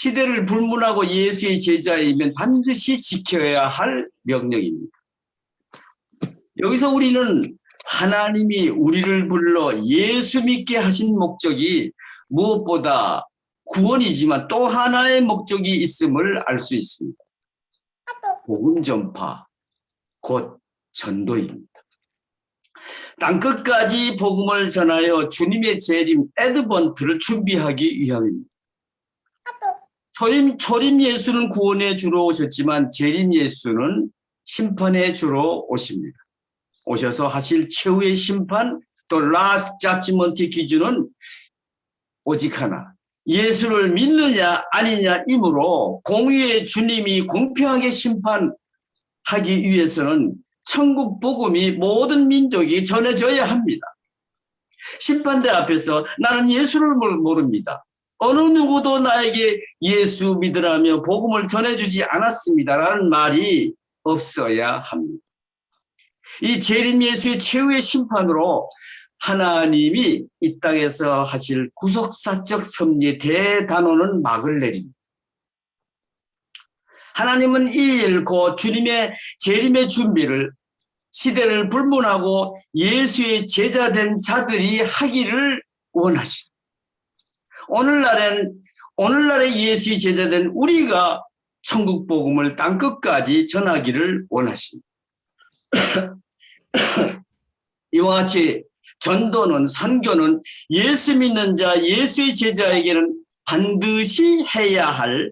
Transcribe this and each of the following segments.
시대를 불문하고 예수의 제자이면 반드시 지켜야 할 명령입니다. 여기서 우리는 하나님이 우리를 불러 예수 믿게 하신 목적이 무엇보다 구원이지만 또 하나의 목적이 있음을 알 수 있습니다. 복음 전파, 곧 전도입니다. 땅끝까지 복음을 전하여 주님의 재림 애드번트를 준비하기 위함입니다. 초림 예수는 구원의 주로 오셨지만 재림 예수는 심판의 주로 오십니다. 오셔서 하실 최후의 심판, 또 라스트 자지먼트 기준은 오직 하나, 예수를 믿느냐 아니냐이므로 공의의 주님이 공평하게 심판하기 위해서는 천국 복음이 모든 민족이 전해져야 합니다. 심판대 앞에서 나는 예수를 모릅니다. 어느 누구도 나에게 예수 믿으라며 복음을 전해주지 않았습니다라는 말이 없어야 합니다. 이 재림 예수의 최후의 심판으로 하나님이 이 땅에서 하실 구속사적 섭리의 대단원은 막을 내립니다. 하나님은 이 일, 곧 주님의 재림의 준비를 시대를 불문하고 예수의 제자된 자들이 하기를 원하십니다. 오늘날의 예수의 제자된 우리가 천국 복음을 땅끝까지 전하기를 원하십니다. 이와 같이 전도는, 선교는 예수 믿는 자, 예수의 제자에게는 반드시 해야 할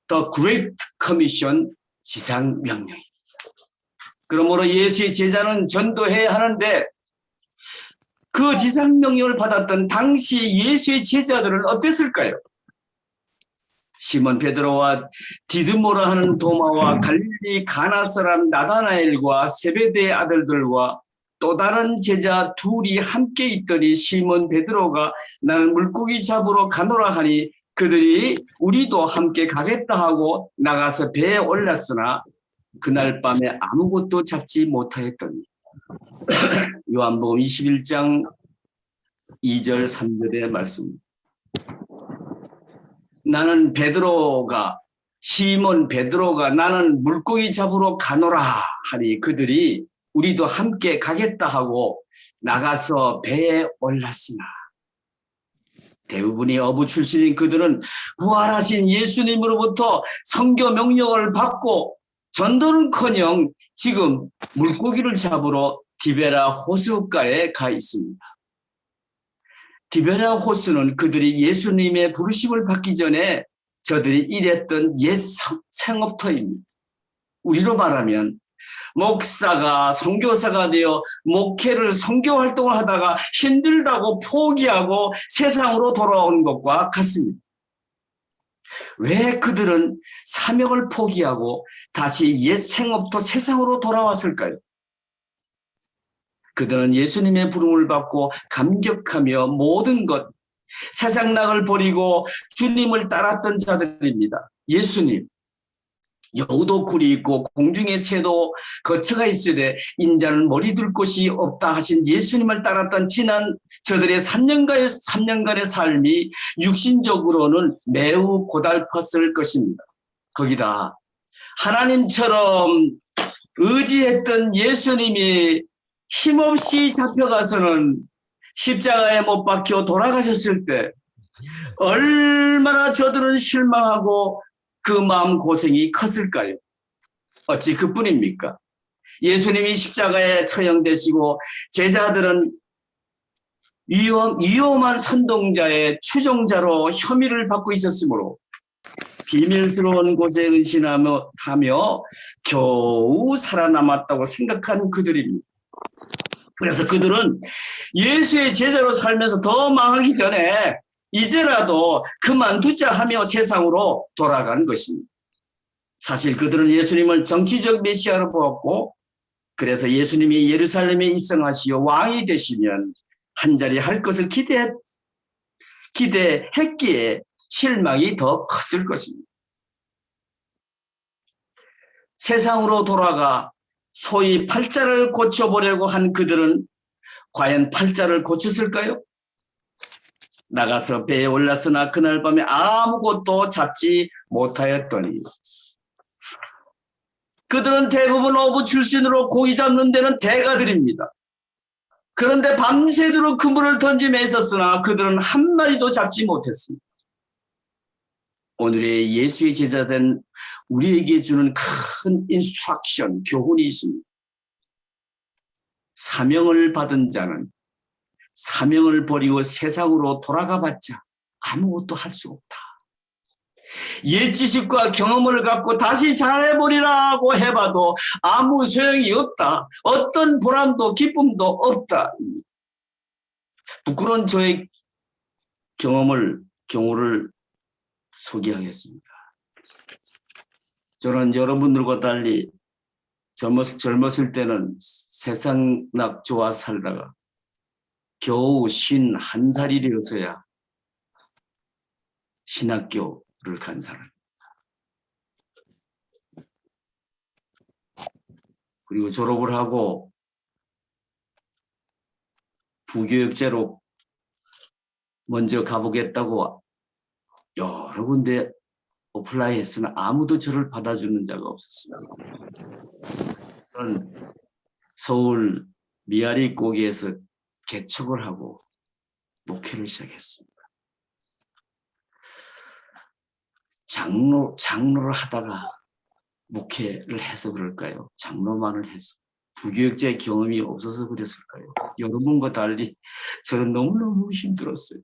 The Great Commission 지상 명령입니다. 그러므로 예수의 제자는 전도해야 하는데 그 지상 명령을 받았던 당시 예수의 제자들은 어땠을까요? 시몬 베드로와 디드모라 하는 도마와 갈릴리 가나 사람 나다나엘과 세베대의 아들들과 또 다른 제자 둘이 함께 있더니 시몬 베드로가 나는 물고기 잡으러 가노라 하니 그들이 우리도 함께 가겠다 하고 나가서 배에 올랐으나 그날 밤에 아무것도 잡지 못하였더니 요한복음 21장 2절 3절의 말씀입니다. 시몬 베드로가 나는 물고기 잡으러 가노라 하니 그들이 우리도 함께 가겠다 하고 나가서 배에 올랐으나 대부분이 어부 출신인 그들은 부활하신 예수님으로부터 선교 명령을 받고 전도는커녕 지금 물고기를 잡으러 디베라 호수가에 가 있습니다. 디베라 호수는 그들이 예수님의 부르심을 받기 전에 저들이 일했던 옛 생업터입니다. 우리로 말하면 목사가 선교사가 되어 목회를 선교 활동을 하다가 힘들다고 포기하고 세상으로 돌아온 것과 같습니다. 왜 그들은 사명을 포기하고 다시 옛 생업터 세상으로 돌아왔을까요? 그들은 예수님의 부름을 받고 감격하며 모든 것, 세상 낙을 버리고 주님을 따랐던 자들입니다. 예수님, 여우도 굴이 있고 공중의 새도 거처가 있으되 인자는 머리 둘 곳이 없다 하신 예수님을 따랐던 지난 저들의 3년간의 삶이 육신적으로는 매우 고달팠을 것입니다. 거기다 하나님처럼 의지했던 예수님이 힘없이 잡혀가서는 십자가에 못 박혀 돌아가셨을 때 얼마나 저들은 실망하고 그 마음 고생이 컸을까요? 어찌 그뿐입니까? 예수님이 십자가에 처형되시고 제자들은 위험한 선동자의 추종자로 혐의를 받고 있었으므로 비밀스러운 곳에 은신하며 겨우 살아남았다고 생각한 그들입니다. 그래서 그들은 예수의 제자로 살면서 더 망하기 전에 이제라도 그만두자 하며 세상으로 돌아간 것입니다. 사실 그들은 예수님을 정치적 메시아로 보았고 그래서 예수님이 예루살렘에 입성하시어 왕이 되시면 한자리 할 것을 기대했기에 실망이 더 컸을 것입니다. 세상으로 돌아가 소위 팔자를 고쳐보려고 한 그들은 과연 팔자를 고쳤을까요? 나가서 배에 올랐으나 그날 밤에 아무것도 잡지 못하였더니 그들은 대부분 어부 출신으로 고기 잡는 데는 대가들입니다. 그런데 밤새도록 그물을 던지며 있었으나 그들은 한 마리도 잡지 못했습니다. 오늘의 예수의 제자된 우리에게 주는 큰 인스트럭션, 교훈이 있습니다. 사명을 받은 자는 사명을 버리고 세상으로 돌아가봤자 아무것도 할 수 없다. 옛 지식과 경험을 갖고 다시 잘해보리라고 해봐도 아무 소용이 없다. 어떤 보람도 기쁨도 없다. 부끄러운 저의 경우를 소개하겠습니다. 저는 여러분들과 달리 젊었을 때는 세상락 좋아 살다가 겨우 51살이 되어서야 신학교를 간 사람입니다. 그리고 졸업을 하고 부교육제로 먼저 가보겠다고 여러 군데 어플라이 했으나 아무도 저를 받아주는 자가 없었습니다. 저는 서울 미아리 고기에서 개척을 하고 목회를 시작했습니다. 장로를 하다가 목회를 해서 그럴까요? 장로만을 해서. 부교육제 경험이 없어서 그랬을까요? 여러분과 달리 저는 너무너무 힘들었어요.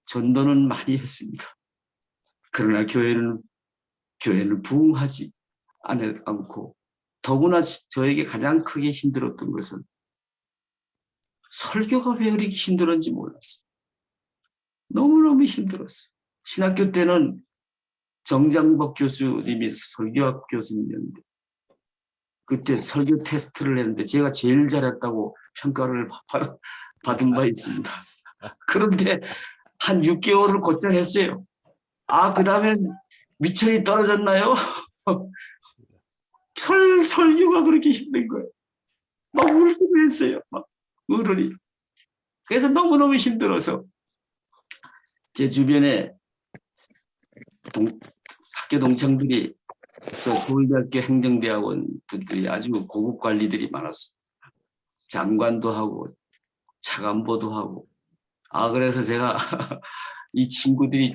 전도는 많이 했습니다. 그러나 교회는 부흥하지 않고 더구나 저에게 가장 크게 힘들었던 것은 설교가 왜 그렇게 힘들었는지 몰랐어요. 너무너무 힘들었어요. 신학교 때는 정장복 교수님이 설교학 교수님이었는데 그때 설교 테스트를 했는데 제가 제일 잘했다고 평가를 받은 바 있습니다. 그런데 한 6개월을 곧잘 했어요. 그 다음에 미천이 떨어졌나요? 설교가 그렇게 힘든 거예요. 막 울고 했어요. 막 어른이. 그래서 너무너무 힘들어서 제 주변에 학교 동창들이 서울대학교 행정대학원 분들이 아주 고급 관리들이 많았어요. 장관도 하고 차관보도 하고. 그래서 제가 이 친구들이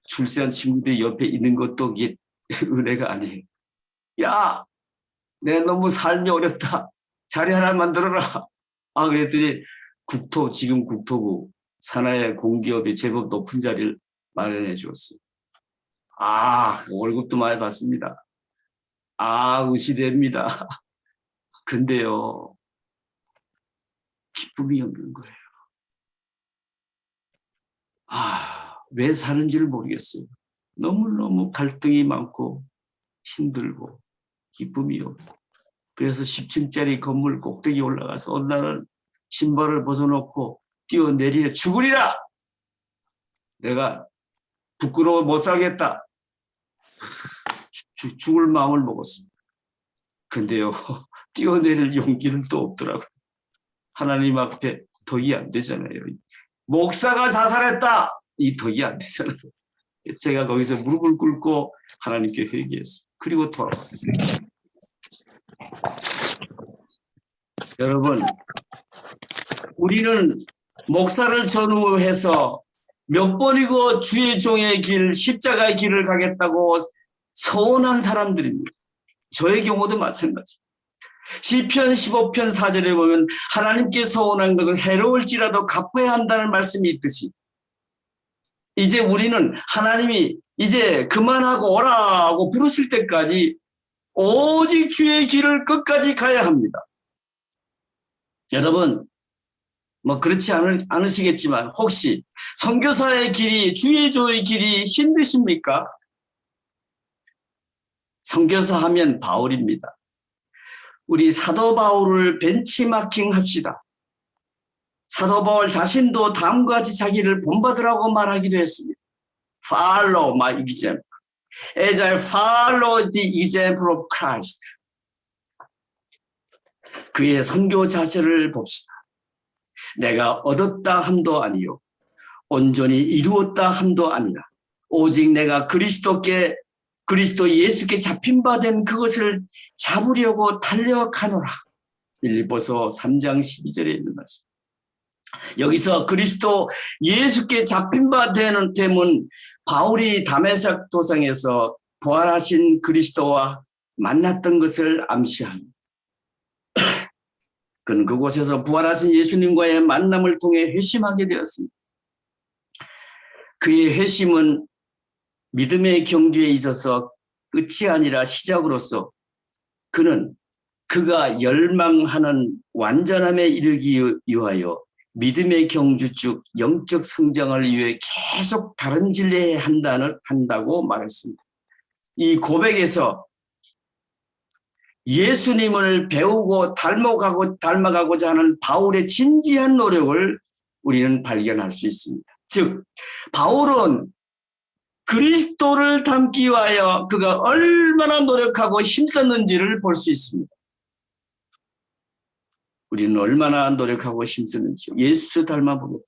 출세한 친구들이 옆에 있는 것도 이게 은혜가 아니에요. 야, 내가 너무 삶이 어렵다. 자리 하나 만들어라. 그랬더니 지금 국토부 산하의 공기업이 제법 높은 자리를 마련해 주었어요. 월급도 많이 받습니다. 의시됩니다. 근데요, 기쁨이 없는 거예요. 왜 사는지를 모르겠어요. 너무너무 갈등이 많고 힘들고 기쁨이 없고. 그래서 10층짜리 건물 꼭대기 올라가서 어느 날은 신발을 벗어놓고 뛰어내리려 죽으리라. 내가 부끄러워 못 살겠다. 죽을 마음을 먹었습니다. 근데요, 뛰어내릴 용기는 또 없더라고요. 하나님 앞에 덕이 안 되잖아요. 목사가 자살했다. 이 덕이 안 되잖아요. 제가 거기서 무릎을 꿇고 하나님께 회개했어요. 그리고 돌아왔어요. 여러분, 우리는 목사를 전후해서 몇 번이고 주의 종의 길, 십자가의 길을 가겠다고 서원한 사람들입니다. 저의 경우도 마찬가지. 시편 15편 4절에 보면 하나님께 서원한 것은 해로울지라도 갚아야 한다는 말씀이 있듯이 이제 우리는 하나님이 이제 그만하고 오라고 부르실 때까지 오직 주의 길을 끝까지 가야 합니다. 여러분, 그렇지 않으시겠지만 혹시 선교사의 길이, 주의 종의 길이 힘드십니까? 선교사 하면 바울입니다. 우리 사도 바울을 벤치마킹 합시다. 사도 바울 자신도 다음과 같이 자기를 본받으라고 말하기도 했습니다. Follow my example. As I follow the example of Christ. 그의 선교 자세를 봅시다. 내가 얻었다 함도 아니요 온전히 이루었다 함도 아니라 오직 내가 그리스도 예수께 잡힌 바 된 그것을 잡으려고 달려가노라. 빌립보서 3장 12절에 있는 말씀. 여기서 그리스도 예수께 잡힌 바 되는 됨은 바울이 다메섹 도상에서 부활하신 그리스도와 만났던 것을 암시합니다. 그는 그곳에서 부활하신 예수님과의 만남을 통해 회심하게 되었습니다. 그의 회심은 믿음의 경주에 있어서 끝이 아니라 시작으로서 그가 열망하는 완전함에 이르기 위하여 믿음의 경주 쭉 영적 성장을 위해 계속 다른 진리에 한다고 말했습니다. 이 고백에서 예수님을 배우고 닮아가고자 하는 바울의 진지한 노력을 우리는 발견할 수 있습니다. 즉, 바울은 그리스도를 닮기 위하여 그가 얼마나 노력하고 힘썼는지를 볼 수 있습니다. 우리는 얼마나 노력하고 힘썼는지 예수 닮아보겠다.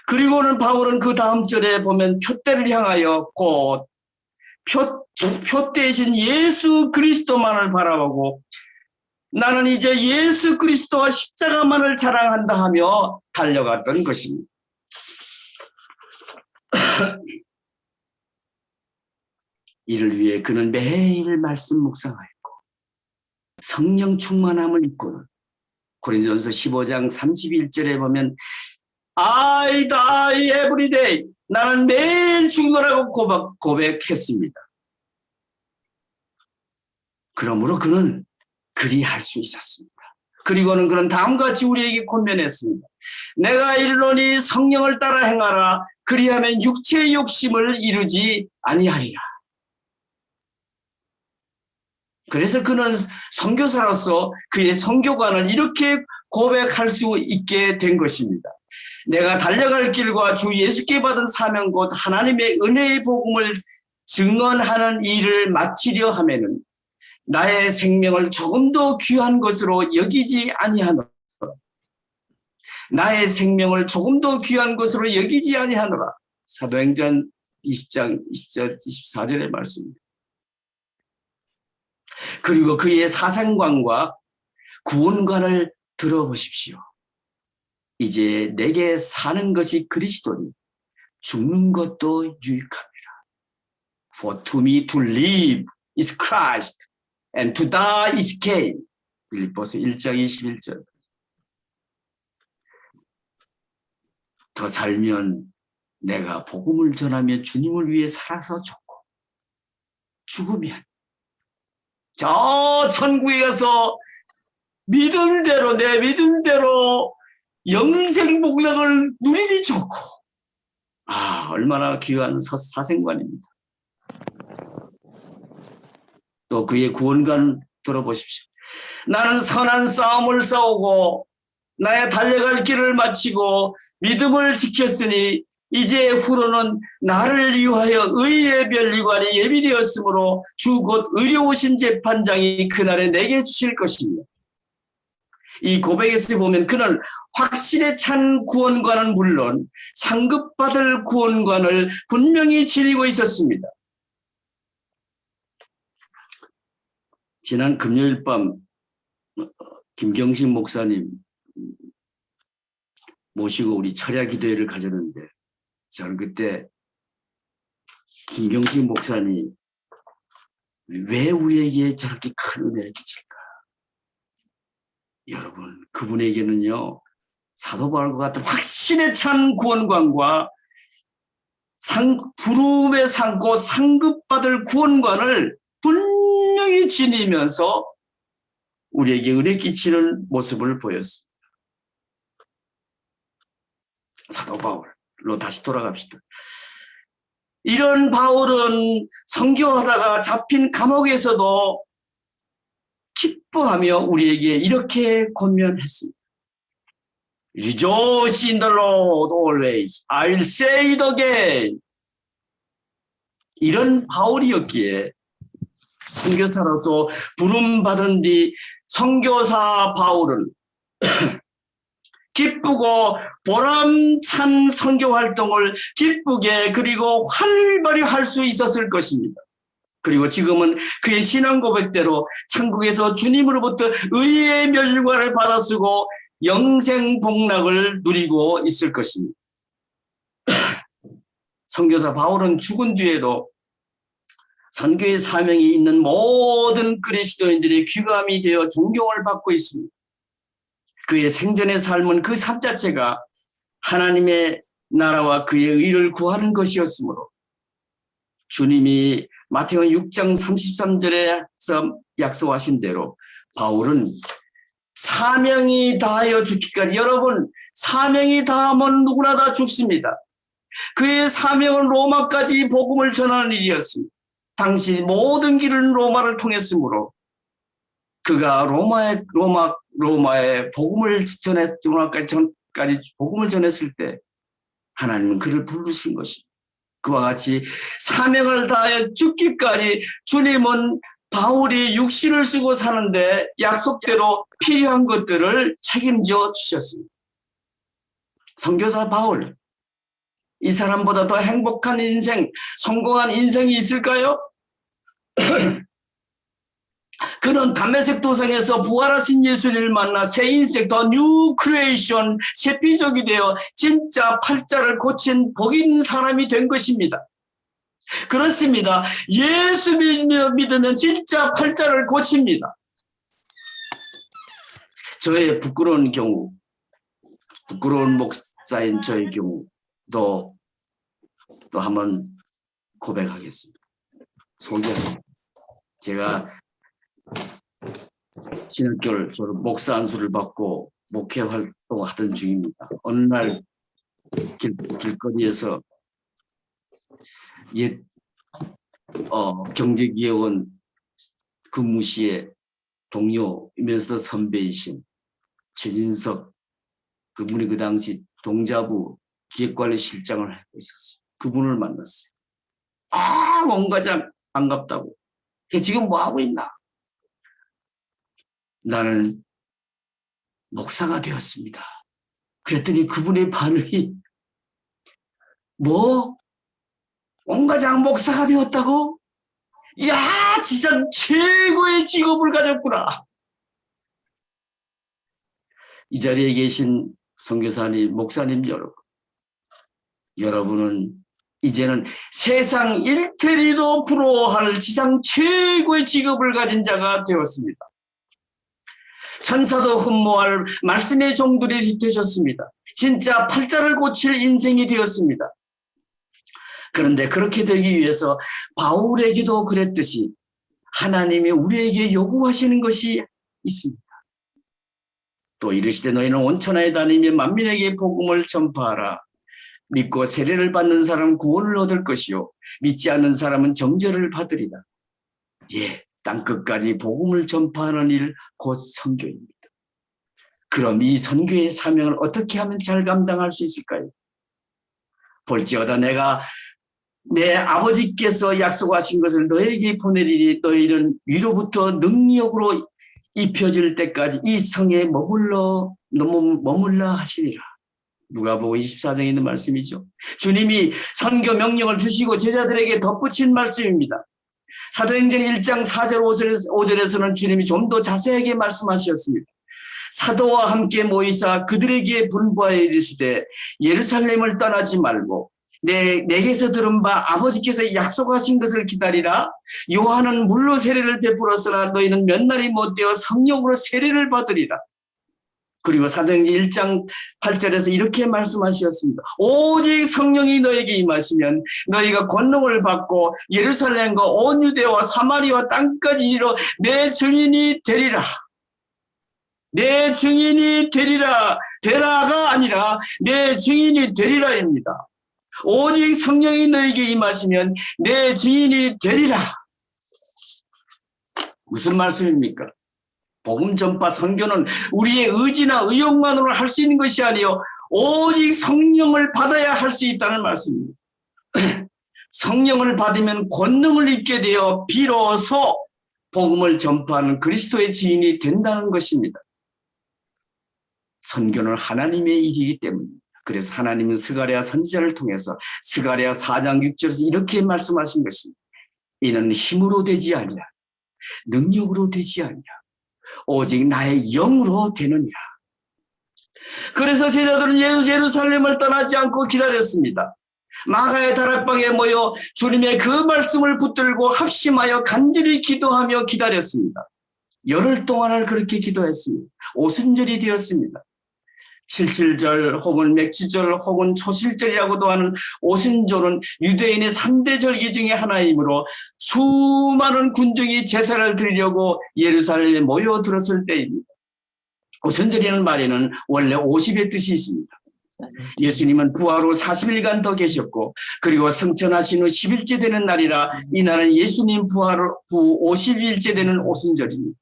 그리고는 바울은 그 다음 절에 보면 표대를 향하여 곧 표대이신 예수 그리스도만을 바라보고 나는 이제 예수 그리스도와 십자가만을 자랑한다 하며 달려갔던 것입니다. 이를 위해 그는 매일 말씀 묵상하였고 성령 충만함을 입고는 고린도전서 15장 31절에 보면 I die every day. 나는 매일 죽노라고 고백했습니다. 그러므로 그는 그리할 수 있었습니다. 그리고는 그는 다음과 같이 우리에게 권면했습니다. 내가 이르노니 성령을 따라 행하라. 그리하면 육체의 욕심을 이루지 아니하리라. 그래서 그는 선교사로서 그의 선교관을 이렇게 고백할 수 있게 된 것입니다. 내가 달려갈 길과 주 예수께 받은 사명 곧 하나님의 은혜의 복음을 증언하는 일을 마치려 하면은 나의 생명을 조금도 귀한 것으로 여기지 아니하노라. 나의 생명을 조금도 귀한 것으로 여기지 아니하노라. 사도행전 20장 24절의 말씀입니다. 그리고 그의 사생관과 구원관을 들어보십시오. 이제 내게 사는 것이 그리스도니 죽는 것도 유익합니다. For to me to live is Christ and to die is gain. 빌립보서 1장 21절. 더 살면 내가 복음을 전하며 주님을 위해 살아서 좋고 죽으면 저 천국에 가서 믿음대로 내 믿음대로 영생 복락을 누리니 좋고 얼마나 귀한 사생관입니다. 또 그의 구원관 들어보십시오. 나는 선한 싸움을 싸우고 나의 달려갈 길을 마치고 믿음을 지켰으니 이제 후로는 나를 위하여 의의 변리관이 예비되었으므로 주 곧 의로우신 재판장이 그날에 내게 주실 것입니다. 이 고백에서 보면 그는 확실에 찬 구원관은 물론 상급받을 구원관을 분명히 지니고 있었습니다. 지난 금요일 밤 김경식 목사님 모시고 우리 철야 기도회를 가졌는데 저는 그때 김경식 목사님 왜 우리에게 저렇게 큰 은혜를 끼칠까? 여러분, 그분에게는요, 사도 바울과 같은 확신에 찬 구원관과 부름에 삼고 상급받을 구원관을 분명히 지니면서 우리에게 은혜 끼치는 모습을 보였습니다. 사도 바울로 다시 돌아갑시다. 이런 바울은 선교하다가 잡힌 감옥에서도 기뻐하며 우리에게 이렇게 권면했습니다. Rejoice in the Lord always. I'll say it again. 이런 바울이었기에 선교사로서 부름받은 뒤 선교사 바울은 기쁘고 보람찬 선교 활동을 기쁘게 그리고 활발히 할 수 있었을 것입니다. 그리고 지금은 그의 신앙 고백대로 천국에서 주님으로부터 의의 멸류관을 받아 쓰고 영생 복락을 누리고 있을 것입니다. 선교사 바울은 죽은 뒤에도 선교의 사명이 있는 모든 그리스도인들의 귀감이 되어 존경을 받고 있습니다. 그의 생전의 삶은 그 삶 자체가 하나님의 나라와 그의 의를 구하는 것이었으므로 주님이 마태복음 6장 33절에서 약속하신 대로 바울은 사명이 다하여 죽기까지, 여러분 사명이 다하면 누구나 다 죽습니다. 그의 사명은 로마까지 복음을 전하는 일이었습니다. 당시 모든 길은 로마를 통했으므로 그가 로마에 복음을 로마까지 복음을 전했을 때 하나님은 그를 부르신 것입니다. 그와 같이 사명을 다하여 죽기까지 주님은 바울이 육신을 쓰고 사는데 약속대로 필요한 것들을 책임져 주셨습니다. 선교사 바울, 이 사람보다 더 행복한 인생, 성공한 인생이 있을까요? 그는 담메색 도상에서 부활하신 예수님을 만나 새 인생, 더 뉴 크리에이션, 새 피족이 되어 진짜 팔자를 고친 복 있는 사람이 된 것입니다. 그렇습니다. 예수 믿으면 진짜 팔자를 고칩니다. 저의 부끄러운 경우, 부끄러운 목사인 저의 경우도 또 한번 고백하겠습니다. 제가 신학교를 목사 안수를 받고 목회 활동하던 중입니다. 어느 날 길거리에서 옛 경제기획원 근무 시에 동료이면서도 선배이신 최진석, 그분이 그 당시 동자부 기획관리실장을 하고 있었어요. 그분을 만났어요. 원과장 반갑다고. 지금 뭐 하고 있나? 나는 목사가 되었습니다. 그랬더니 그분의 반응이 뭐? 원과장 목사가 되었다고? 이야, 지상 최고의 직업을 가졌구나. 이 자리에 계신 선교사님, 목사님 여러분은 이제는 세상 일테리도 부러워할 지상 최고의 직업을 가진 자가 되었습니다. 천사도 흠모할 말씀의 종들이 되셨습니다. 진짜 팔자를 고칠 인생이 되었습니다. 그런데 그렇게 되기 위해서 바울에게도 그랬듯이 하나님이 우리에게 요구하시는 것이 있습니다. 또 이르시되 너희는 온 천하에 다니며 만민에게 복음을 전파하라. 믿고 세례를 받는 사람은 구원을 얻을 것이요 믿지 않는 사람은 정죄를 받으리라. 땅끝까지 복음을 전파하는 일 곧 선교입니다. 그럼 이 선교의 사명을 어떻게 하면 잘 감당할 수 있을까요? 볼지어다 내가 내 아버지께서 약속하신 것을 너에게 보내리니 너희는 위로부터 능력으로 입혀질 때까지 이 성에 머물러 하시리라. 누가복음 24장에 있는 말씀이죠. 주님이 선교 명령을 주시고 제자들에게 덧붙인 말씀입니다. 사도행전 1장 4절 5절에서는 주님이 좀 더 자세하게 말씀하셨습니다. 사도와 함께 모이사 그들에게 분부하여 이르시되 예루살렘을 떠나지 말고 내게서 들은 바 아버지께서 약속하신 것을 기다리라. 요한은 물로 세례를 베풀었으나 너희는 몇 날이 못되어 성령으로 세례를 받으리라. 그리고 사도행전 1장 8절에서 이렇게 말씀하셨습니다. 오직 성령이 너에게 임하시면 너희가 권능을 받고 예루살렘과 온 유대와 사마리아 땅까지 이르러 내 증인이 되리라. 내 증인이 되리라. 되라가 아니라 내 증인이 되리라입니다. 오직 성령이 너에게 임하시면 내 증인이 되리라. 무슨 말씀입니까? 복음 전파 선교는 우리의 의지나 의욕만으로 할 수 있는 것이 아니요 오직 성령을 받아야 할 수 있다는 말씀입니다. 성령을 받으면 권능을 입게 되어 비로소 복음을 전파하는 그리스도의 증인이 된다는 것입니다. 선교는 하나님의 일이기 때문입니다. 그래서 하나님은 스가랴 선지자를 통해서 스가랴 4장 6절에서 이렇게 말씀하신 것입니다. 이는 힘으로 되지 아니라 능력으로 되지 아니라 오직 나의 영으로 되느니라. 그래서 제자들은 예루살렘을 떠나지 않고 기다렸습니다. 마가의 다락방에 모여 주님의 그 말씀을 붙들고 합심하여 간절히 기도하며 기다렸습니다. 열흘 동안을 그렇게 기도했습니다. 오순절이 되었습니다. 칠칠절 혹은 맥주절 혹은 초실절이라고도 하는 오순절은 유대인의 3대 절기 중에 하나이므로 수많은 군중이 제사를 드리려고 예루살렘에 모여들었을 때입니다. 오순절이라는 말에는 원래 50의 뜻이 있습니다. 예수님은 부활 후 40일간 더 계셨고 그리고 승천하신 후 10일째 되는 날이라 이날은 예수님 부활 후 50일째 되는 오순절입니다.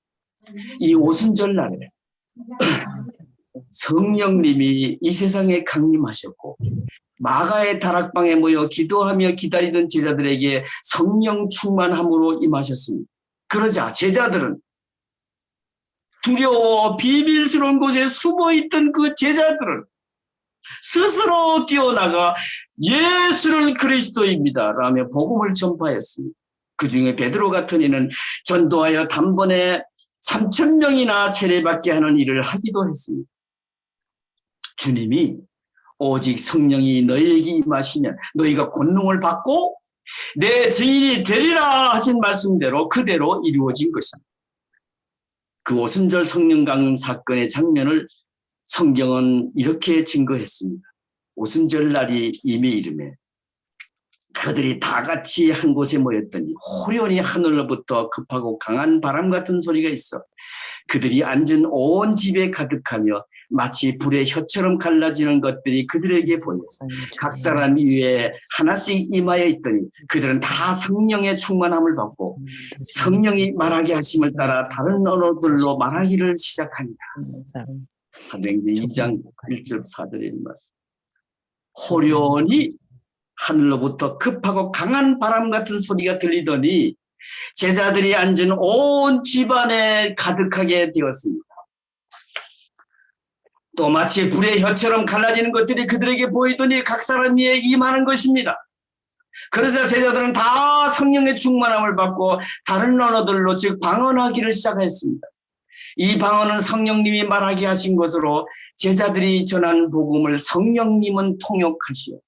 이 오순절 날에 성령님이 이 세상에 강림하셨고 마가의 다락방에 모여 기도하며 기다리던 제자들에게 성령 충만함으로 임하셨습니다. 그러자 제자들은 두려워 비밀스러운 곳에 숨어있던 그 제자들은 스스로 뛰어나가 예수는 그리스도입니다 라며 복음을 전파했습니다. 그중에 베드로 같은 이는 전도하여 단번에 3,000명이나 세례받게 하는 일을 하기도 했습니다. 주님이 오직 성령이 너희에게 임하시면 너희가 권능을 받고 내 증인이 되리라 하신 말씀대로 그대로 이루어진 것입니다. 그 오순절 성령 강림 사건의 장면을 성경은 이렇게 증거했습니다. 오순절 날이 이미 이르매 그들이 다 같이 한 곳에 모였더니 호련히 하늘로부터 급하고 강한 바람 같은 소리가 있어 그들이 앉은 온 집에 가득하며 마치 불의 혀처럼 갈라지는 것들이 그들에게 보여 각 사람 위에 하나씩 임하여 있더니 그들은 다 성령의 충만함을 받고 성령이 말하게 하심을 따라 다른 언어들로 말하기를 시작합니다. 사도행전 2장 1절 4절의 말씀. 호련히 하늘로부터 급하고 강한 바람 같은 소리가 들리더니 제자들이 앉은 온 집안에 가득하게 되었습니다. 또 마치 불의 혀처럼 갈라지는 것들이 그들에게 보이더니 각 사람 위에 임하는 것입니다. 그래서 제자들은 다 성령의 충만함을 받고 다른 언어들로 즉 방언하기를 시작했습니다. 이 방언은 성령님이 말하게 하신 것으로 제자들이 전한 복음을 성령님은 통역하시오.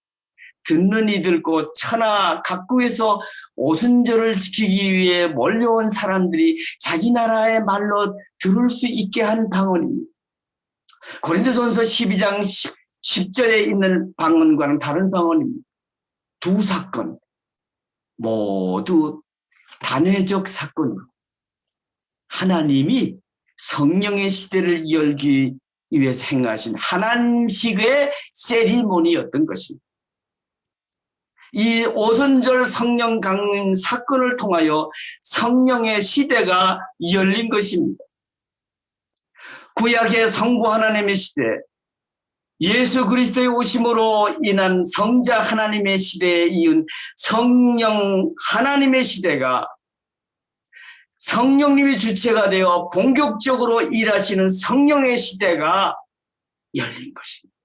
듣는 이들고 천하 각국에서 오순절을 지키기 위해 몰려온 사람들이 자기 나라의 말로 들을 수 있게 한 방언입니다. 고린도전서 12장 10절에 있는 방언과는 다른 방언입니다. 두 사건 모두 단회적 사건으로 하나님이 성령의 시대를 열기 위해서 행하신 하나님식의 세리머니였던 것입니다. 이 오순절 성령 강림 사건을 통하여 성령의 시대가 열린 것입니다. 구약의 성부 하나님의 시대, 예수 그리스도의 오심으로 인한 성자 하나님의 시대에 이은 성령 하나님의 시대가 성령님이 주체가 되어 본격적으로 일하시는 성령의 시대가 열린 것입니다.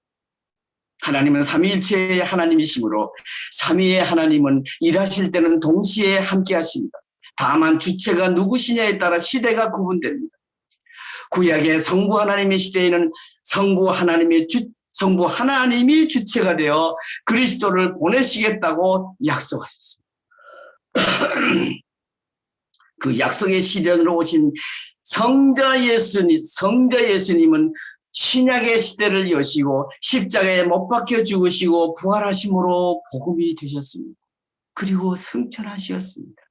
하나님은 삼위일체의 하나님이시므로 삼위의 하나님은 일하실 때는 동시에 함께 하십니다. 다만 주체가 누구시냐에 따라 시대가 구분됩니다. 구약의 성부 하나님의 시대에는 성부 하나님이 주체가 되어 그리스도를 보내시겠다고 약속하셨습니다. 그 약속의 실현으로 오신 성자 예수님은 신약의 시대를 여시고 십자가에 못 박혀 죽으시고 부활하심으로 복음이 되셨습니다. 그리고 승천하셨습니다.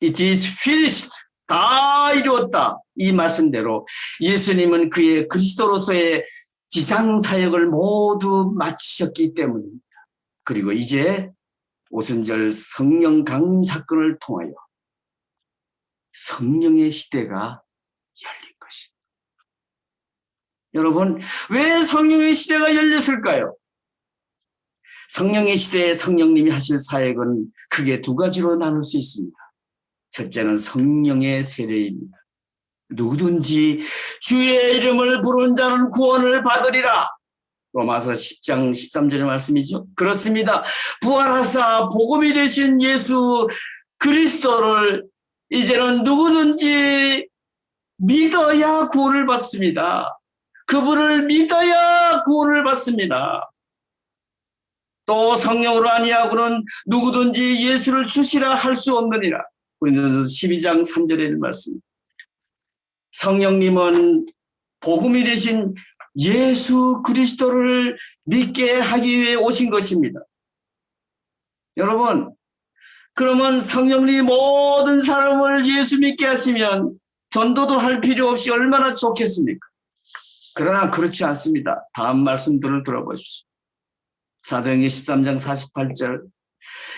It is finished. 다 이루었다. 이 말씀대로 예수님은 그의 그리스도로서의 지상 사역을 모두 마치셨기 때문입니다. 그리고 이제 오순절 성령 강림 사건을 통하여 성령의 시대가 열린 것입니다. 여러분, 왜 성령의 시대가 열렸을까요? 성령의 시대에 성령님이 하실 사역은 크게 두 가지로 나눌 수 있습니다. 첫째는 성령의 세례입니다. 누구든지 주의 이름을 부른 자는 구원을 받으리라. 로마서 10장 13절의 말씀이죠. 그렇습니다. 부활하사 복음이 되신 예수 그리스도를 이제는 누구든지 믿어야 구원을 받습니다. 그분을 믿어야 구원을 받습니다. 또 성령으로 아니하고는 누구든지 예수를 주시라 할 수 없느니라. 고린도서 12장 3절의 말씀. 성령님은 복음이 되신 예수 그리스도를 믿게 하기 위해 오신 것입니다. 여러분, 그러면 성령님이 모든 사람을 예수 믿게 하시면 전도도 할 필요 없이 얼마나 좋겠습니까? 그러나 그렇지 않습니다. 다음 말씀들을 들어보십시오. 사도행전 13장 48절.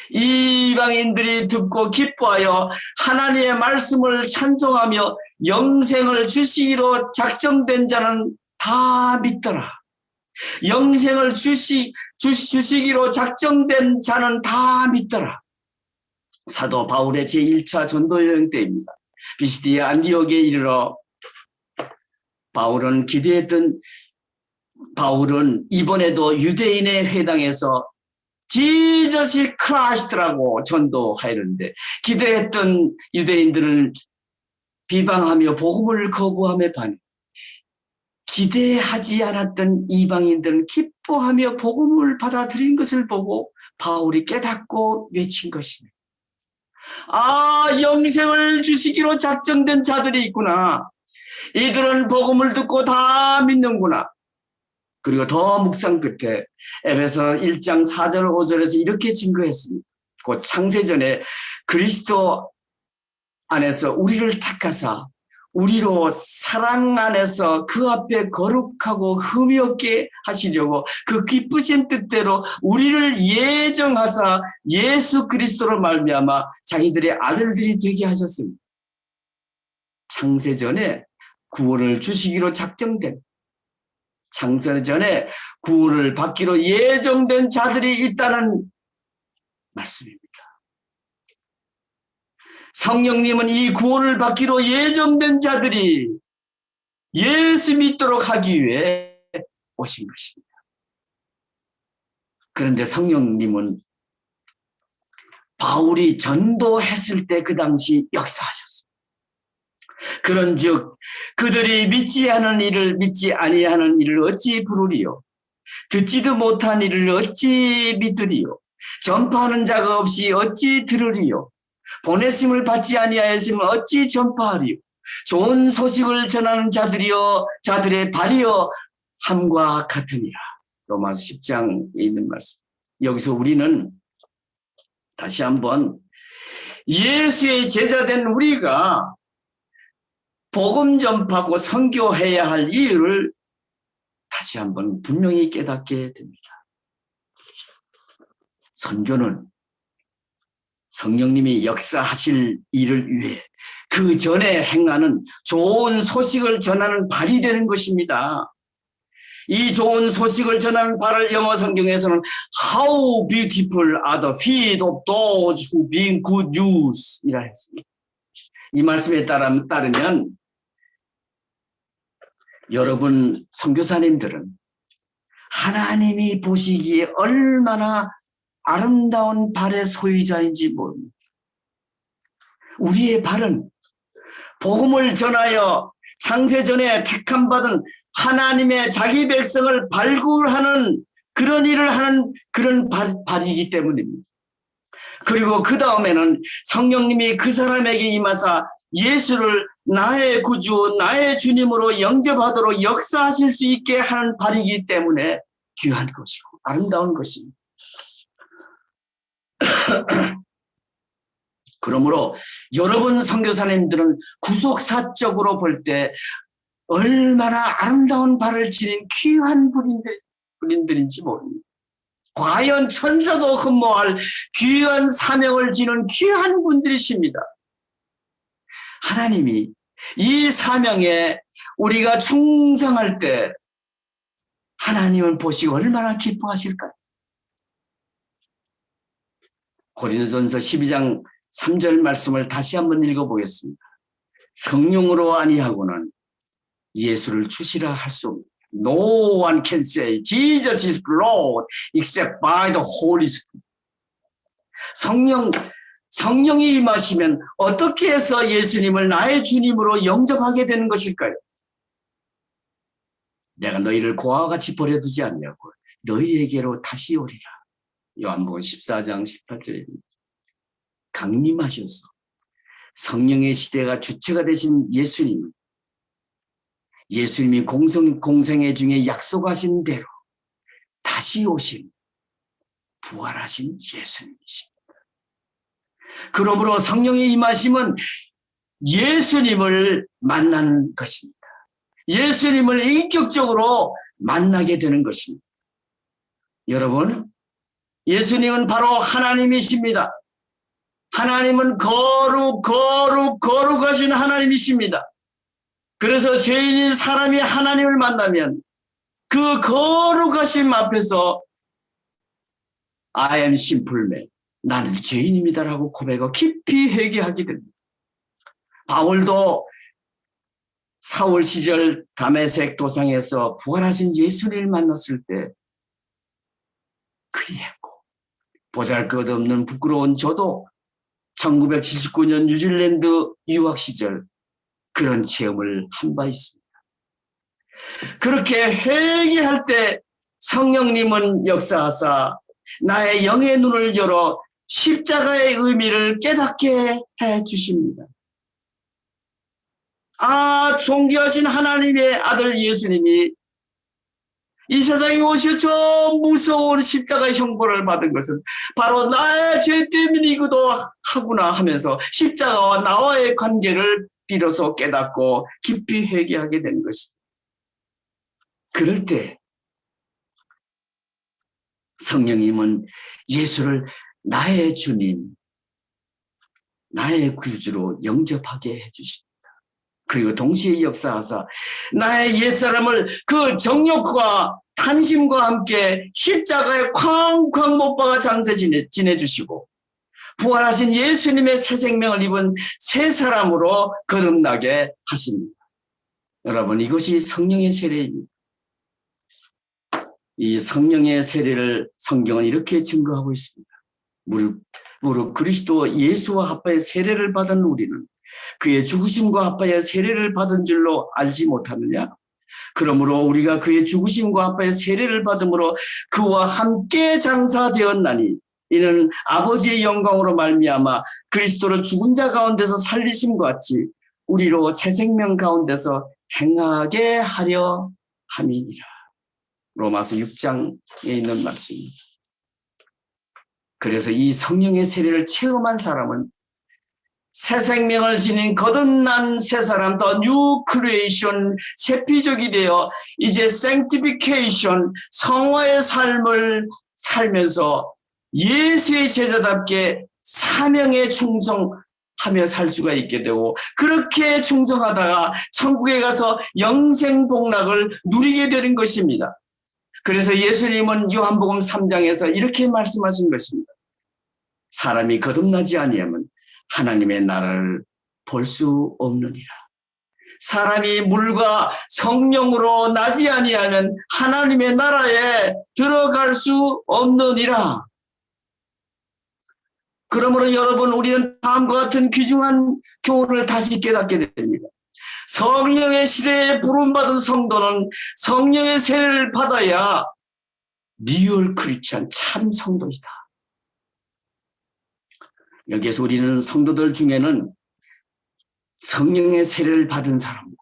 이방인들이 듣고 기뻐하여 하나님의 말씀을 찬송하며 영생을 주시기로 작정된 자는 다 믿더라. 영생을 주시기로 작정된 자는 다 믿더라. 사도 바울의 제1차 전도여행 때입니다. 비시디아 안디옥에 이르러 바울은 이번에도 유대인의 회당에서 지저스 크라이스트라고 전도하였는데 기대했던 유대인들을 비방하며 복음을 거부함에 반해 기대하지 않았던 이방인들은 기뻐하며 복음을 받아들인 것을 보고 바울이 깨닫고 외친 것입니다. 아, 영생을 주시기로 작정된 자들이 있구나. 이들은 복음을 듣고 다 믿는구나. 그리고 더 묵상 끝에 에베소 1장 4절 5절에서 이렇게 증거했습니다. 곧 창세전에 그리스도 안에서 우리를 택하사 우리로 사랑 안에서 그 앞에 거룩하고 흠이 없게 하시려고 그 기쁘신 뜻대로 우리를 예정하사 예수 그리스도로 말미암아 자기들의 아들들이 되게 하셨습니다. 창세전에 구원을 주시기로 작정된, 창세전에 구원을 받기로 예정된 자들이 있다는 말씀입니다. 성령님은 이 구원을 받기로 예정된 자들이 예수 믿도록 하기 위해 오신 것입니다. 그런데 성령님은 바울이 전도했을 때 그 당시 역사하셨습니다. 그런즉 그들이 믿지 않은 이를 믿지 아니하는 이를 어찌 부르리요? 듣지도 못한 이를 어찌 믿으리요? 전파하는 자가 없이 어찌 들으리요? 보내심을 받지 아니하였으면 어찌 전파하리요? 좋은 소식을 전하는 자들이여 자들의 발이여 함과 같으니라. 로마서 10장에 있는 말씀. 여기서 우리는 다시 한번 예수의 제자된 우리가 복음 전파하고 선교해야 할 이유를 다시 한번 분명히 깨닫게 됩니다. 선교는 성령님이 역사하실 일을 위해 그 전에 행하는 좋은 소식을 전하는 발이 되는 것입니다. 이 좋은 소식을 전하는 발을 영어 성경에서는 How beautiful are the feet of those who bring good news 이라 했습니다. 이 말씀에 따르면 여러분 선교사님들은 하나님이 보시기에 얼마나 아름다운 발의 소유자인지 모릅니다. 우리의 발은 복음을 전하여 창세전에 택함받은 하나님의 자기 백성을 발굴하는 그런 일을 하는 그런 발이기 때문입니다. 그리고 그 다음에는 성령님이 그 사람에게 임하사 예수를 나의 구주, 나의 주님으로 영접하도록 역사하실 수 있게 하는 발이기 때문에 귀한 것이고 아름다운 것입니다. 그러므로 여러분 선교사님들은 구속사적으로 볼 때 얼마나 아름다운 발을 지닌 귀한 분인들인지 모릅니다. 과연 천사도 흠모할 귀한 사명을 지는 귀한 분들이십니다. 하나님이 이 사명에 우리가 충성할 때 하나님을 보시고 얼마나 기뻐하실까요? 고린도전서 12장 3절 말씀을 다시 한번 읽어보겠습니다. 성령으로 아니하고는 예수를 주시라 할 수 없습니다. No one can say Jesus is Lord except by the Holy Spirit. 성령이 임하시면 어떻게 해서 예수님을 나의 주님으로 영접하게 되는 것일까요? 내가 너희를 고아와 같이 버려두지 아니하고 너희에게로 다시 오리라. 요한복음 14장 18절입니다. 강림하셔서 성령의 시대가 주체가 되신 예수님이 공생애 중에 약속하신 대로 다시 오신 부활하신 예수님이십니다. 그러므로 성령의 임하심은 예수님을 만나는 것입니다. 예수님을 인격적으로 만나게 되는 것입니다. 여러분, 예수님은 바로 하나님이십니다. 하나님은 거룩하신 하나님이십니다. 그래서 죄인인 사람이 하나님을 만나면 그 거룩하심 앞에서 I am simple man, 나는 죄인입니다라고 고백하고 깊이 회개하게 됩니다. 바울도 사울 시절 다메섹 도상에서 부활하신 예수님을 만났을 때 그리했고, 보잘것없는 부끄러운 저도 1979년 뉴질랜드 유학 시절 그런 체험을 한 바 있습니다. 그렇게 회개할 때 성령님은 역사하사 나의 영의 눈을 열어 십자가의 의미를 깨닫게 해 주십니다. 존귀하신 하나님의 아들 예수님이 이 세상에 오셔 저 무서운 십자가의 형벌을 받은 것은 바로 나의 죄 때문이기도 하구나 하면서 십자가와 나와의 관계를 비로소 깨닫고 깊이 회개하게 된 것입니다. 그럴 때 성령님은 예수를 나의 주님, 나의 구주로 영접하게 해주십니다. 그리고 동시에 역사하사 나의 옛사람을 그 정욕과 탐심과 함께 십자가에 쾅쾅 못 박아 장사 지내주시고 부활하신 예수님의 새 생명을 입은 새 사람으로 거듭나게 하십니다. 여러분, 이것이 성령의 세례입니다. 이 성령의 세례를 성경은 이렇게 증거하고 있습니다. 무릇 그리스도 예수와 합하여 세례를 받은 우리는 그의 죽으심과 합하여 세례를 받은 줄로 알지 못하느냐? 그러므로 우리가 그의 죽으심과 합하여 세례를 받음으로 그와 함께 장사되었나니 이는 아버지의 영광으로 말미암아 그리스도를 죽은 자 가운데서 살리심과 같이 우리로 새 생명 가운데서 행하게 하려 함이니라. 로마서 6장에 있는 말씀입니다. 그래서 이 성령의 세례를 체험한 사람은 새 생명을 지닌 거듭난 새 사람, 더 뉴 크리에이션, 새 피족이 되어 이제 sanctification, 성화의 삶을 살면서 예수의 제자답게 사명에 충성하며 살 수가 있게 되고, 그렇게 충성하다가 천국에 가서 영생 복락을 누리게 되는 것입니다. 그래서 예수님은 요한복음 3장에서 이렇게 말씀하신 것입니다. 사람이 거듭나지 아니하면 하나님의 나라를 볼 수 없느니라. 사람이 물과 성령으로 나지 아니하면 하나님의 나라에 들어갈 수 없느니라. 그러므로 여러분, 우리는 다음과 같은 귀중한 교훈을 다시 깨닫게 됩니다. 성령의 시대에 부름받은 성도는 성령의 세례를 받아야 리얼 크리스찬, 참 성도이다. 여기에서 우리는 성도들 중에는 성령의 세례를 받은 사람과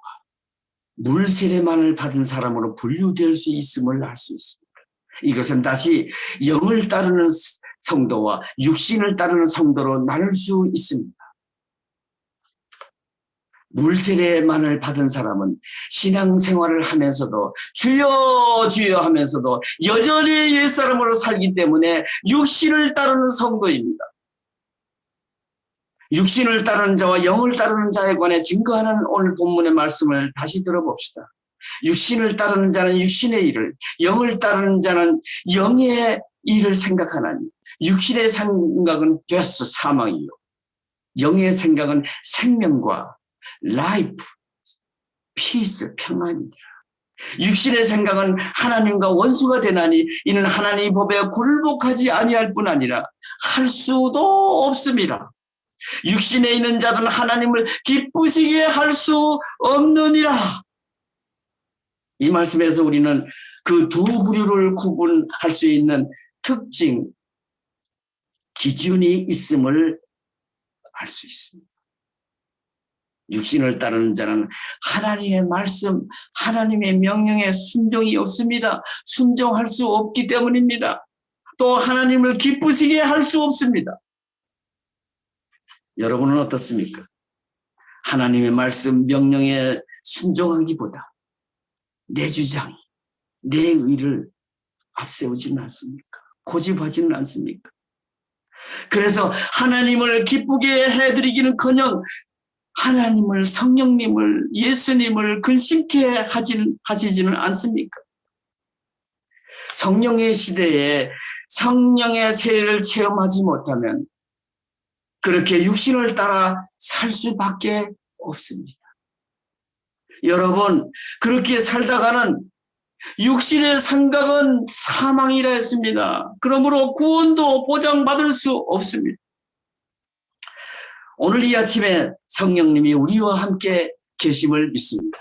물 세례만을 받은 사람으로 분류될 수 있음을 알 수 있습니다. 이것은 다시 영을 따르는 성도와 육신을 따르는 성도로 나눌 수 있습니다. 물 세례만을 받은 사람은 신앙생활을 하면서도 주여 주여 하면서도 여전히 옛사람으로 살기 때문에 육신을 따르는 성도입니다. 육신을 따르는 자와 영을 따르는 자에 관해 증거하는 오늘 본문의 말씀을 다시 들어봅시다. 육신을 따르는 자는 육신의 일을, 영을 따르는 자는 영의 일을 생각하나니 육신의 생각은 데스, 사망이요, 영의 생각은 생명과 라이프, 피스, 평안이니라. 육신의 생각은 하나님과 원수가 되나니 이는 하나님의 법에 굴복하지 아니할 뿐 아니라 할 수도 없습니다. 육신에 있는 자들은 하나님을 기쁘시게 할 수 없느니라. 이 말씀에서 우리는 그 두 부류를 구분할 수 있는 특징, 기준이 있음을 알 수 있습니다. 육신을 따르는 자는 하나님의 말씀, 하나님의 명령에 순종이 없습니다. 순종할 수 없기 때문입니다. 또 하나님을 기쁘시게 할 수 없습니다. 여러분은 어떻습니까? 하나님의 말씀, 명령에 순종하기보다 내 주장, 내 의를 앞세우지는 않습니까? 고집하지는 않습니까? 그래서 하나님을 기쁘게 해드리기는커녕 하나님을, 성령님을, 예수님을 근심케 하시지는 않습니까? 성령의 시대에 성령의 세례를 체험하지 못하면 그렇게 육신을 따라 살 수밖에 없습니다. 여러분, 그렇게 살다가는 육신의 생각은 사망이라 했습니다. 그러므로 구원도 보장받을 수 없습니다. 오늘 이 아침에 성령님이 우리와 함께 계심을 믿습니다.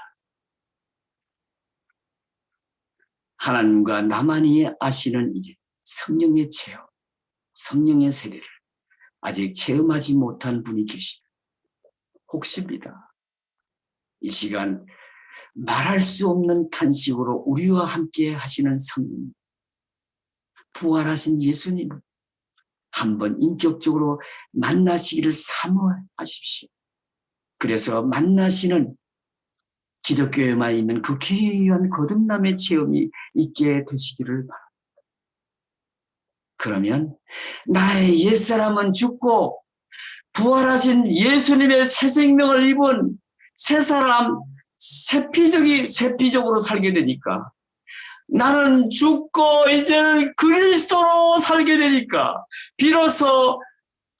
하나님과 나만이 아시는 일, 성령의 체험, 성령의 세례를 아직 체험하지 못한 분이 계십니다. 혹시입니다. 이 시간 말할 수 없는 탄식으로 우리와 함께 하시는 성령, 부활하신 예수님을 한번 인격적으로 만나시기를 사모하십시오. 그래서 만나시는 기독교에만 있는 그 귀한 거듭남의 체험이 있게 되시기를 바랍니다. 그러면 나의 옛사람은 죽고 부활하신 예수님의 새 생명을 입은 새 사람, 세피적으로 살게 되니까 나는 죽고 이제는 그리스도로 살게 되니까 비로소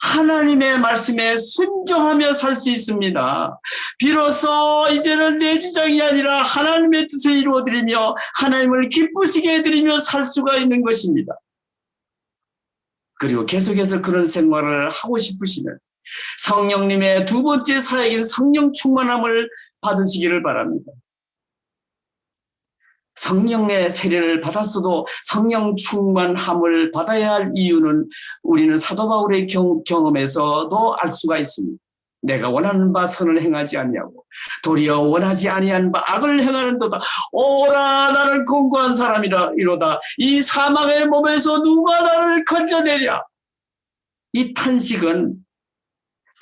하나님의 말씀에 순종하며 살 수 있습니다. 비로소 이제는 내 주장이 아니라 하나님의 뜻을 이루어드리며 하나님을 기쁘시게 해드리며 살 수가 있는 것입니다. 그리고 계속해서 그런 생활을 하고 싶으시면 성령님의 두 번째 사역인 성령 충만함을 받으시기를 바랍니다. 성령의 세례를 받았어도 성령 충만함을 받아야 할 이유는 우리는 사도 바울의 경험에서도 알 수가 있습니다. 내가 원하는 바 선을 행하지 않냐고 도리어 원하지 아니한 바 악을 행하는도다. 오라 나를 공고한 사람이라 이로다. 이 사망의 몸에서 누가 나를 건져내랴. 이 탄식은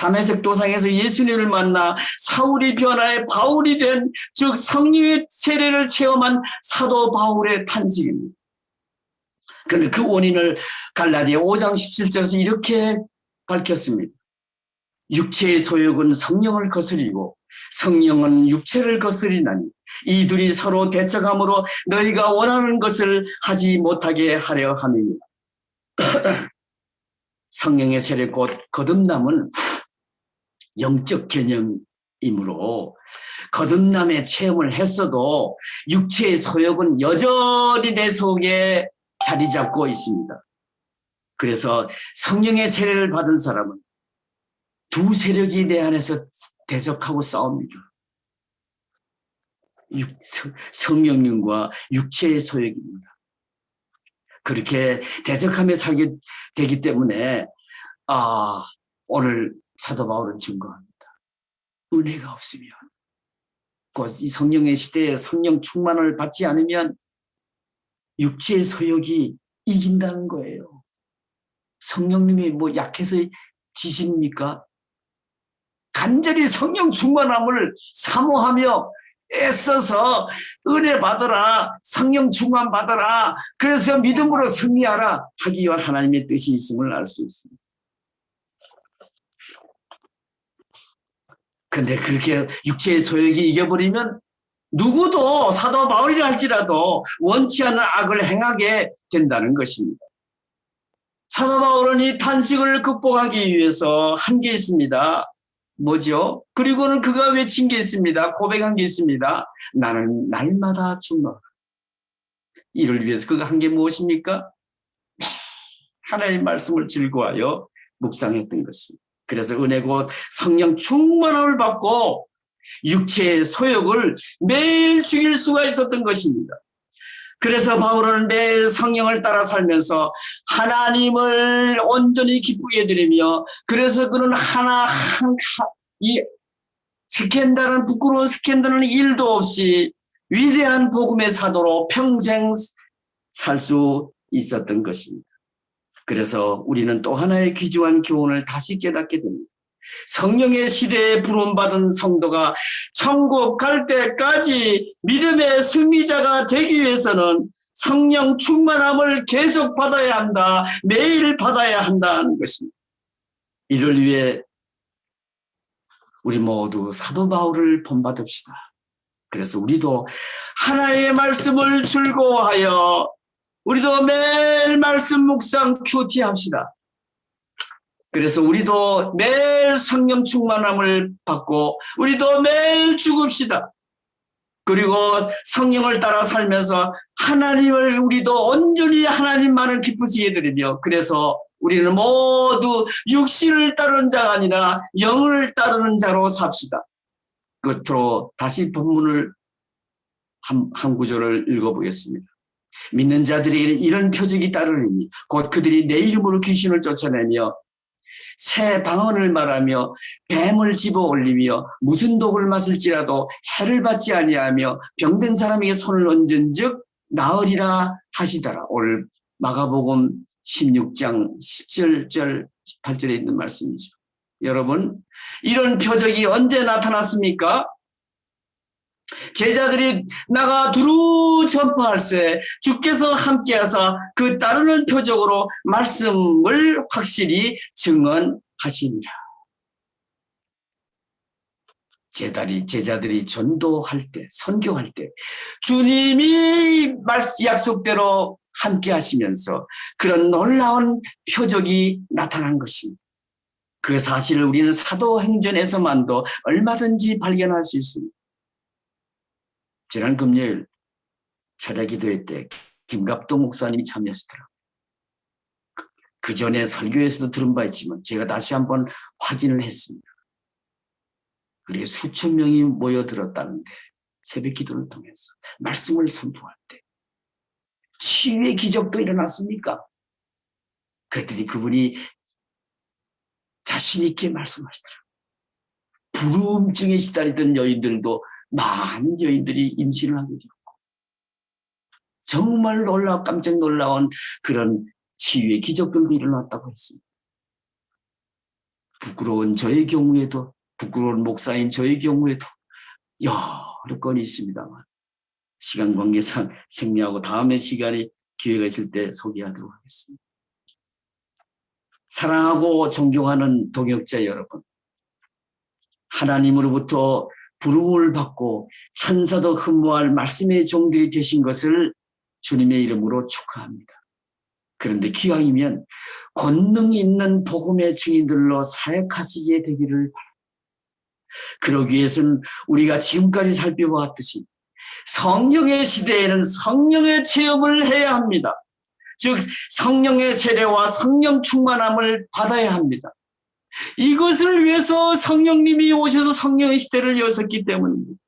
다메섹 도상에서 예수님을 만나 사울이 변화해 바울이 된, 즉 성령의 세례를 체험한 사도 바울의 탄식입니다. 그런데 그 원인을 갈라디아 5장 17절에서 이렇게 밝혔습니다. 육체의 소욕은 성령을 거스리고 성령은 육체를 거스리나니 이 둘이 서로 대적함으로 너희가 원하는 것을 하지 못하게 하려 함이니라. 성령의 세례 곧 거듭남은 영적 개념이므로 거듭남의 체험을 했어도 육체의 소욕은 여전히 내 속에 자리 잡고 있습니다. 그래서 성령의 세례를 받은 사람은 두 세력이 내 안에서 대적하고 싸웁니다. 성령님과 육체의 소욕입니다. 그렇게 대적하며 살게 되기 때문에 오늘 사도 바울은 증거합니다. 은혜가 없으면 곧 이 성령의 시대에 성령 충만을 받지 않으면 육체의 소욕이 이긴다는 거예요. 성령님이 뭐 약해서 지십니까? 간절히 성령 충만함을 사모하며 애써서 은혜 받으라, 성령 충만 받으라, 그래서 믿음으로 승리하라 하기 위한 하나님의 뜻이 있음을 알 수 있습니다. 근데 그렇게 육체의 소욕이 이겨버리면 누구도 사도 바울이라 할지라도 원치 않는 악을 행하게 된다는 것입니다. 사도 바울은 이 탄식을 극복하기 위해서 한 게 있습니다. 뭐죠? 그리고는 그가 외친 게 있습니다. 고백한 게 있습니다. 나는 날마다 죽노라. 이를 위해서 그가 한 게 무엇입니까? 하나님의 말씀을 즐거워하여 묵상했던 것입니다. 그래서 은혜 곧 성령 충만함을 받고 육체의 소욕을 매일 죽일 수가 있었던 것입니다. 그래서 바울은 매일 성령을 따라 살면서 하나님을 온전히 기쁘게 드리며, 그래서 그는 이 스캔들은, 부끄러운 스캔들은 일도 없이 위대한 복음의 사도로 평생 살 수 있었던 것입니다. 그래서 우리는 또 하나의 귀중한 교훈을 다시 깨닫게 됩니다. 성령의 시대에 부름받은 성도가 천국 갈 때까지 믿음의 승리자가 되기 위해서는 성령 충만함을 계속 받아야 한다. 매일 받아야 한다는 것입니다. 이를 위해 우리 모두 사도 바울을 본받읍시다. 그래서 우리도 하나님의 말씀을 즐거워하여 우리도 매일 말씀 묵상 큐티합시다. 그래서 우리도 매일 성령 충만함을 받고 우리도 매일 죽읍시다. 그리고 성령을 따라 살면서 하나님을 우리도 온전히 하나님만을 기쁘시게 드리며, 그래서 우리는 모두 육신을 따르는 자가 아니라 영을 따르는 자로 삽시다. 끝으로 다시 본문을 한 구절을 읽어보겠습니다. 믿는 자들에게는 이런 표적이 따르니 곧 그들이 내 이름으로 귀신을 쫓아내며 새 방언을 말하며 뱀을 집어 올리며 무슨 독을 마실지라도 해를 받지 아니하며 병든 사람에게 손을 얹은즉 나으리라 하시더라. 오늘 마가복음 16장 17절 18절에 있는 말씀이죠. 여러분, 이런 표적이 언제 나타났습니까? 제자들이 나가 두루 전파할세 주께서 함께하사 그 따르는 표적으로 말씀을 확실히 증언하시니라. 제자들이 전도할 때, 선교할 때 주님이 약속대로 함께 하시면서 그런 놀라운 표적이 나타난 것입니다. 그 사실을 우리는 사도행전에서만도 얼마든지 발견할 수 있습니다. 지난 금요일 철야기도회 때 김갑동 목사님이 참여하시더라고요. 그 전에 설교에서도 들은 바 있지만 제가 다시 한번 확인을 했습니다. 그리고 수천 명이 모여들었다는데 새벽 기도를 통해서 말씀을 선포할 때 치유의 기적도 일어났습니까? 그랬더니 그분이 자신 있게 말씀하시더라고요. 부름증에 시달리던 여인들도 많은 여인들이 임신을 하게 되었고 정말 깜짝 놀라운 그런 치유의 기적들도 일어났다고 했습니다. 부끄러운 저의 경우에도, 부끄러운 목사인 저의 경우에도 여러 건이 있습니다만 시간 관계상 생략하고 다음에 시간이 기회가 있을 때 소개하도록 하겠습니다. 사랑하고 존경하는 동역자 여러분, 하나님으로부터 부름을 받고 천사도 흠모할 말씀의 종들이 되신 것을 주님의 이름으로 축하합니다. 그런데 기왕이면 권능 있는 복음의 증인들로 사역하시게 되기를 바랍니다. 그러기 위해서는 우리가 지금까지 살펴보았듯이 성령의 시대에는 성령의 체험을 해야 합니다. 즉 성령의 세례와 성령 충만함을 받아야 합니다. 이것을 위해서 성령님이 오셔서 성령의 시대를 여셨기 때문입니다.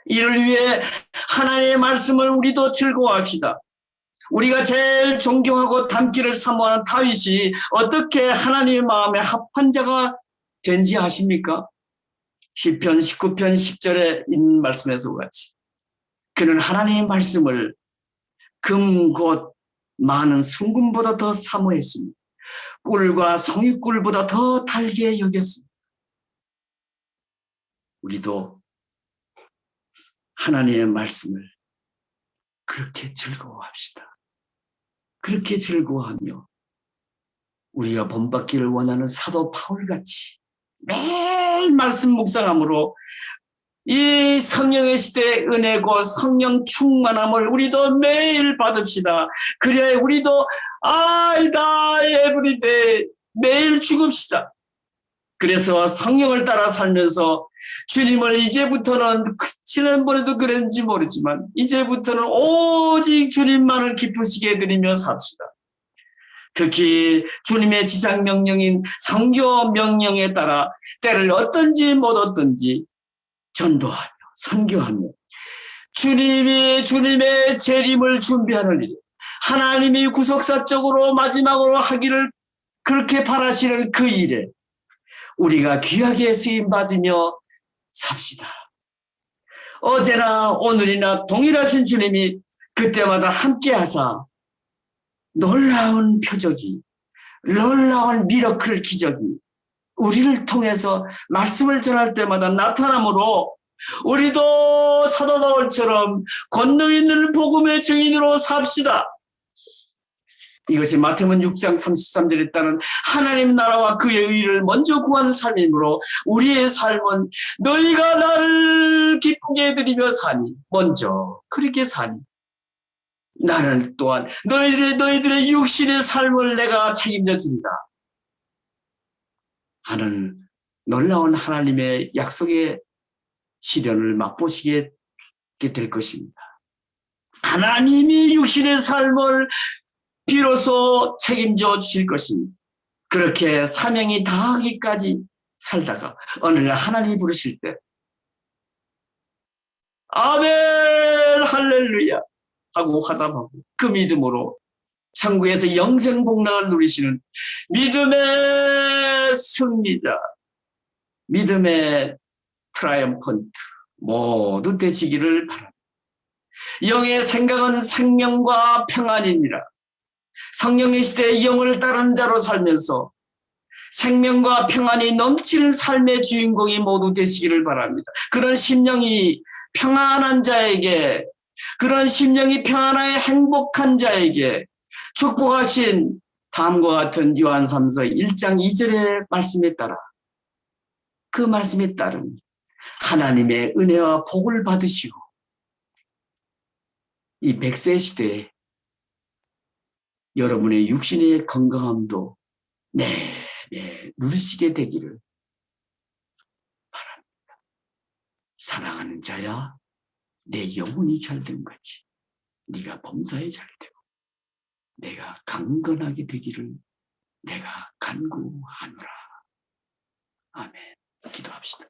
이를 위해 하나님의 말씀을 우리도 즐거워합시다. 우리가 제일 존경하고 닮기를 사모하는 다윗이 어떻게 하나님의 마음에 합한 자가 된지 아십니까? 시편 19편 10절에 있는 말씀에서 같이 그는 하나님의 말씀을 금 곧 많은 순금보다 더 사모했습니다. 꿀과 성육꿀보다 더 달게 여겼습니다. 우리도 하나님의 말씀을 그렇게 즐거워합시다. 그렇게 즐거워하며 우리가 본받기를 원하는 사도 바울같이 매일 말씀 묵상함으로 이 성령의 시대의 은혜고 성령 충만함을 우리도 매일 받읍시다. 그래야 우리도 아이다 에브리데이 매일 죽읍시다. 그래서 성령을 따라 살면서 주님을 이제부터는 지난번에도 그랬는지 모르지만 이제부터는 오직 주님만을 기쁘시게 해드리며 삽시다. 특히 주님의 지상 명령인 선교 명령에 따라 때를 얻든지 못 얻든지 전도하며 선교하며 주님의 재림을 준비하는 일, 하나님이 구속사적으로 마지막으로 하기를 그렇게 바라시는 그 일에 우리가 귀하게 쓰임받으며 삽시다. 어제나 오늘이나 동일하신 주님이 그때마다 함께 하사 놀라운 표적이, 놀라운 미러클 기적이 우리를 통해서 말씀을 전할 때마다 나타나므로 우리도 사도 바울처럼 권능 있는 복음의 증인으로 삽시다. 이것이 마태복음 6장 33절에 따른 하나님 나라와 그의 의를 먼저 구하는 삶이므로 우리의 삶은 너희가 나를 기쁘게 해드리며 사니, 먼저 그렇게 사니, 나는 또한 너희들의 육신의 삶을 내가 책임져 준다 하는 놀라운 하나님의 약속의 시련을 맛보시게 될 것입니다. 하나님이 육신의 삶을 비로소 책임져 주실 것입니다. 그렇게 사명이 다하기까지 살다가 어느 날 하나님이 부르실 때 아멘 할렐루야 하고 화답하고 그 믿음으로 천국에서 영생 복락을 누리시는 믿음의 승리자, 믿음의 트라이엄펀트 모두 되시기를 바랍니다. 영의 생각은 생명과 평안입니다. 성령의 시대에 영을 따르는 자로 살면서 생명과 평안이 넘치는 삶의 주인공이 모두 되시기를 바랍니다. 그런 심령이 평안한 자에게, 그런 심령이 평안하여 행복한 자에게 축복하신 다음과 같은 요한 3서 1장 2절의 말씀에 따라, 그 말씀에 따른 하나님의 은혜와 복을 받으시고 이 100세 시대에 여러분의 육신의 건강함도 누리시게 되기를 바랍니다. 사랑하는 자야, 내 영혼이 잘된 거지. 네가 범사에 잘되고 내가 강건하게 되기를 내가 간구하노라. 아멘. 기도합시다.